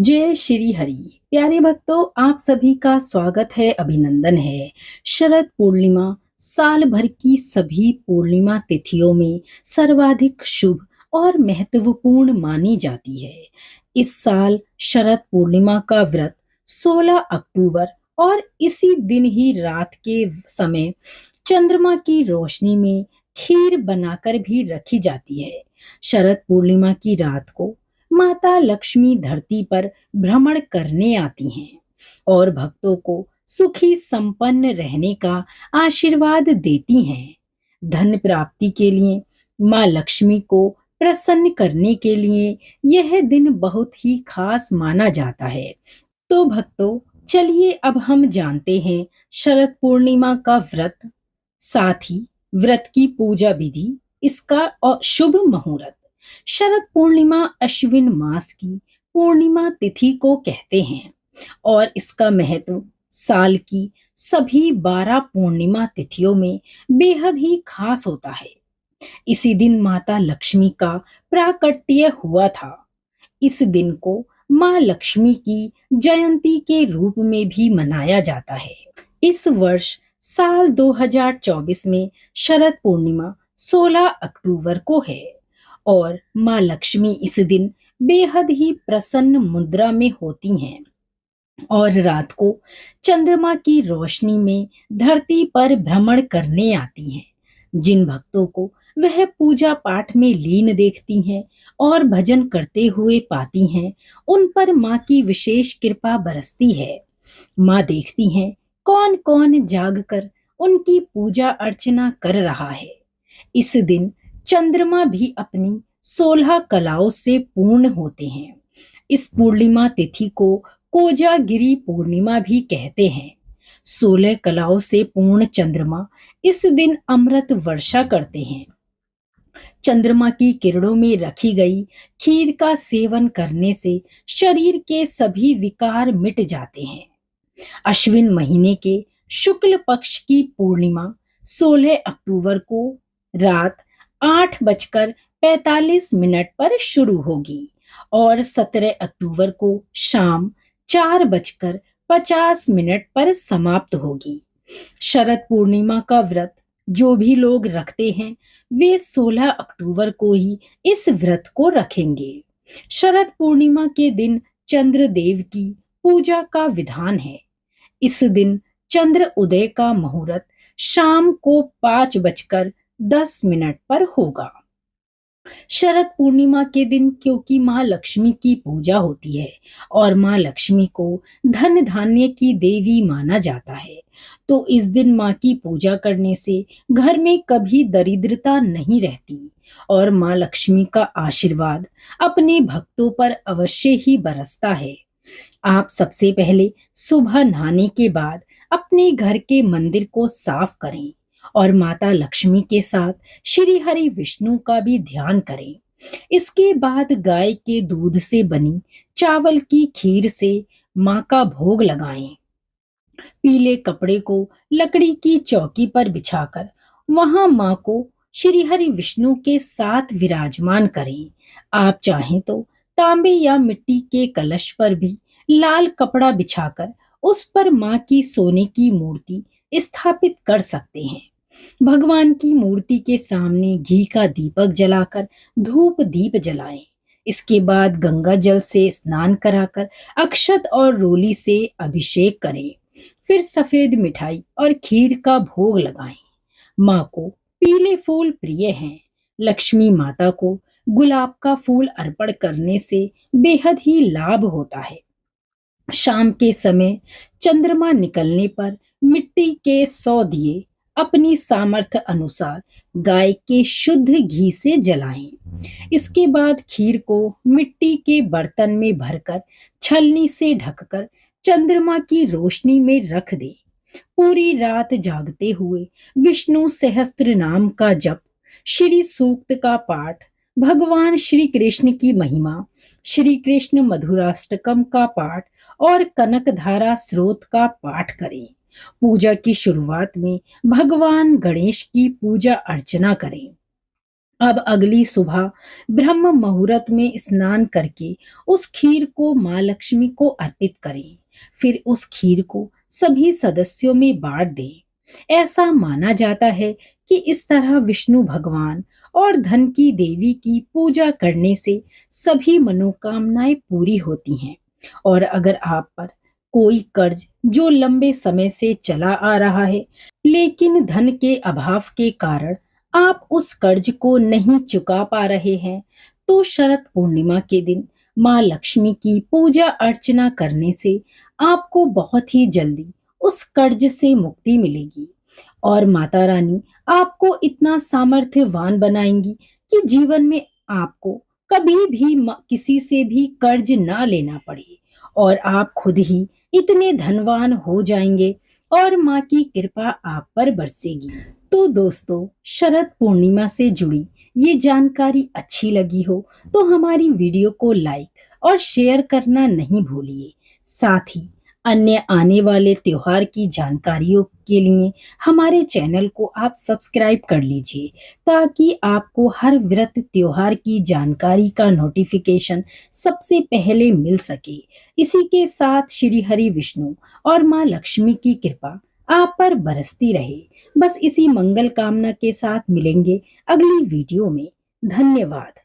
जय श्री हरि। प्यारे भक्तों, आप सभी का स्वागत है, अभिनंदन है। शरद पूर्णिमा साल भर की सभी पूर्णिमा तिथियों में सर्वाधिक शुभ और महत्वपूर्ण मानी जाती है। इस साल शरद पूर्णिमा का व्रत 16 अक्टूबर और इसी दिन ही रात के समय चंद्रमा की रोशनी में खीर बनाकर भी रखी जाती है। शरद पूर्णिमा की रात को माता लक्ष्मी धरती पर भ्रमण करने आती हैं और भक्तों को सुखी संपन्न रहने का आशीर्वाद देती हैं। धन प्राप्ति के लिए, माँ लक्ष्मी को प्रसन्न करने के लिए यह दिन बहुत ही खास माना जाता है। तो भक्तों, चलिए अब हम जानते हैं शरद पूर्णिमा का व्रत, साथ ही व्रत की पूजा विधि, इसका और शुभ मुहूर्त। शरद पूर्णिमा अश्विन मास की पूर्णिमा तिथि को कहते हैं और इसका महत्व साल की सभी 12 पूर्णिमा तिथियों में बेहद ही खास होता है। इसी दिन माता लक्ष्मी का प्राकट्य हुआ था। इस दिन को माँ लक्ष्मी की जयंती के रूप में भी मनाया जाता है। इस वर्ष साल 2024 में शरद पूर्णिमा 16 अक्टूबर को है और माँ लक्ष्मी इस दिन बेहद ही प्रसन्न मुद्रा में होती हैं और रात को चंद्रमा की रोशनी में धरती पर भ्रमण करने आती हैं। जिन भक्तों को वह पूजा पाठ में लीन देखती हैं और भजन करते हुए पाती हैं, उन पर माँ की विशेष कृपा बरसती है। माँ देखती हैं कौन कौन जागकर उनकी पूजा अर्चना कर रहा है। इस दिन चंद्रमा भी अपनी 16 कलाओं से पूर्ण होते हैं। इस पूर्णिमा तिथि को कोजागिरी पूर्णिमा भी कहते हैं। 16 कलाओं से पूर्ण चंद्रमा इस दिन अमृत वर्षा करते हैं। चंद्रमा की किरणों में रखी गई खीर का सेवन करने से शरीर के सभी विकार मिट जाते हैं। अश्विन महीने के शुक्ल पक्ष की पूर्णिमा 16 अक्टूबर को रात 8:45 पर शुरू होगी और 17 अक्टूबर को शाम 4:50 पर समाप्त होगी। शरद पूर्णिमा का व्रत जो भी लोग रखते हैं, वे 16 अक्टूबर को ही इस व्रत को रखेंगे। शरद पूर्णिमा के दिन चंद्रदेव की पूजा का विधान है। इस दिन चंद्र उदय का मुहूर्त शाम को 5:10 पर होगा। शरद पूर्णिमा के दिन क्योंकि माँ लक्ष्मी की पूजा होती है और माँ लक्ष्मी को धन धान्य की देवी माना जाता है, तो इस दिन माँ की पूजा करने से घर में कभी दरिद्रता नहीं रहती और माँ लक्ष्मी का आशीर्वाद अपने भक्तों पर अवश्य ही बरसता है। आप सबसे पहले सुबह नहाने के बाद अपने घर के मंदिर को साफ करें और माता लक्ष्मी के साथ श्री हरि विष्णु का भी ध्यान करें। इसके बाद गाय के दूध से बनी चावल की खीर से माँ का भोग लगाएं। पीले कपड़े को लकड़ी की चौकी पर बिछाकर वहां माँ को श्री हरि विष्णु के साथ विराजमान करें। आप चाहें तो तांबे या मिट्टी के कलश पर भी लाल कपड़ा बिछाकर उस पर माँ की सोने की मूर्ति स्थापित कर सकते हैं। भगवान की मूर्ति के सामने घी का दीपक जलाकर धूप दीप जलाएं। इसके बाद गंगा जल से स्नान कराकर अक्षत और रोली से अभिषेक करें। फिर सफेद मिठाई और खीर का भोग लगाएं। माँ को पीले फूल प्रिय हैं। लक्ष्मी माता को गुलाब का फूल अर्पण करने से बेहद ही लाभ होता है। शाम के समय चंद्रमा निकलने पर मिट्टी के 100 दिए अपनी सामर्थ्य अनुसार गाय के शुद्ध घी से जलाएं। इसके बाद खीर को मिट्टी के बर्तन में भरकर छलनी से ढककर चंद्रमा की रोशनी में रख दें। पूरी रात जागते हुए विष्णु सहस्त्र नाम का जप, श्री सूक्त का पाठ, भगवान श्री कृष्ण की महिमा, श्री कृष्ण मधुराष्टकम का पाठ और कनकधारा स्रोत का पाठ करें। पूजा की शुरुआत में भगवान गणेश की पूजा अर्चना करें। अब अगली सुबह ब्रह्म मुहूर्त में स्नान करके उस खीर को माँ लक्ष्मी को अर्पित करें। फिर उस खीर को सभी सदस्यों में बांट दें। ऐसा माना जाता है कि इस तरह विष्णु भगवान और धन की देवी की पूजा करने से सभी मनोकामनाएं पूरी होती हैं। और अगर आप पर कोई कर्ज जो लंबे समय से चला आ रहा है, लेकिन धन के अभाव के कारण आप उस कर्ज को नहीं चुका पा रहे हैं, तो शरद पूर्णिमा के दिन माँ लक्ष्मी की पूजा अर्चना करने से आपको बहुत ही जल्दी उस कर्ज से मुक्ति मिलेगी और माता रानी आपको इतना सामर्थ्यवान बनाएंगी कि जीवन में आपको कभी भी किसी से भी कर्ज ना लेना पड़े और आप खुद ही इतने धनवान हो जाएंगे और माँ की कृपा आप पर बरसेगी। तो दोस्तों, शरद पूर्णिमा से जुड़ी ये जानकारी अच्छी लगी हो तो हमारी वीडियो को लाइक और शेयर करना नहीं भूलिए। साथ ही अन्य आने वाले त्योहार की जानकारियों के लिए हमारे चैनल को आप सब्सक्राइब कर लीजिए, ताकि आपको हर व्रत त्योहार की जानकारी का नोटिफिकेशन सबसे पहले मिल सके। इसी के साथ श्री हरि विष्णु और माँ लक्ष्मी की कृपा आप पर बरसती रहे। बस इसी मंगल कामना के साथ मिलेंगे अगली वीडियो में। धन्यवाद।